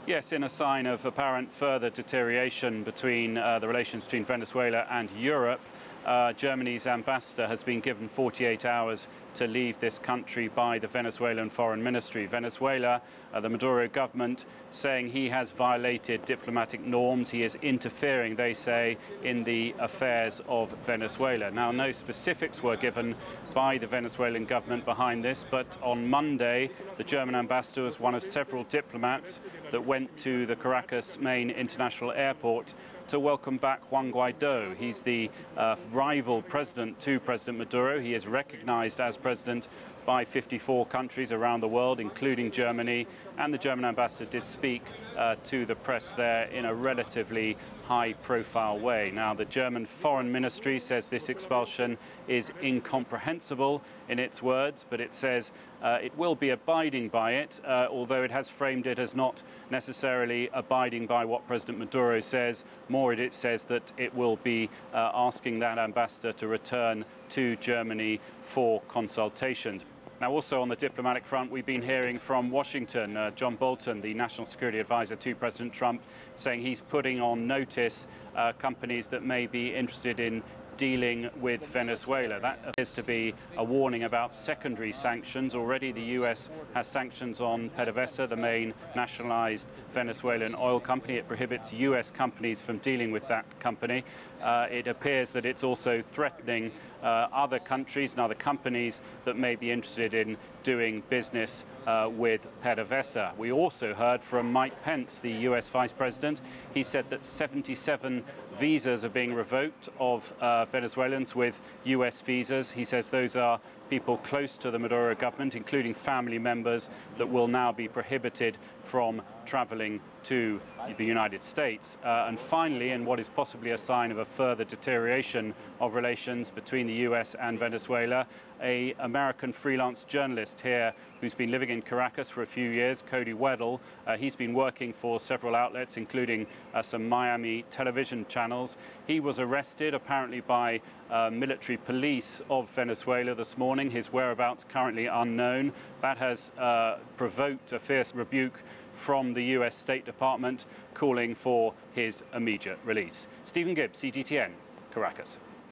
Yes, in a sign of apparent further deterioration between the relations between Venezuela and Europe, Germany's ambassador has been given 48 hours to leave this country by the Venezuelan Foreign Ministry. Venezuela, the Maduro government, saying he has violated diplomatic norms. He is interfering, they say, in the affairs of Venezuela. Now, no specifics were given by the Venezuelan government behind this, but on Monday, the German ambassador was one of several diplomats that went to the Caracas main international airport to welcome back Juan Guaido. He's the rival president to President Maduro. He is recognized as president by 54 countries around the world, including Germany, and the German ambassador did speak to the press there in a relatively high-profile way. Now, the German Foreign Ministry says this expulsion is incomprehensible in its words, but it says it will be abiding by it, although it has framed it as not necessarily abiding by what President Maduro says. More, it says that it will be asking that ambassador to return to Germany for consultations. Now, also on the diplomatic front, we've been hearing from Washington, John Bolton, the National Security Advisor to President Trump, saying he's putting on notice companies that may be interested in dealing with Venezuela. That appears to be a warning about secondary sanctions. Already the US has sanctions on PDVSA, the main nationalized Venezuelan oil company. It prohibits US companies from dealing with that company. It appears that it's also threatening other countries and other companies that may be interested in doing business with PDVSA. We also heard from Mike Pence, the US Vice President. He said that 77 visas are being revoked of Venezuelans with US visas. He says those are people close to the Maduro government, including family members, that will now be prohibited from traveling to the United States. And finally, and what is possibly a sign of a further deterioration of relations between the US and Venezuela, an American freelance journalist here who's been living in Caracas for a few years, Cody Weddle. He's been working for several outlets, including some Miami television channels. He was arrested apparently by military police of Venezuela this morning. His whereabouts currently unknown. That has provoked a fierce rebuke from the US State Department, calling for his immediate release. Stephen Gibbs, CGTN, Caracas.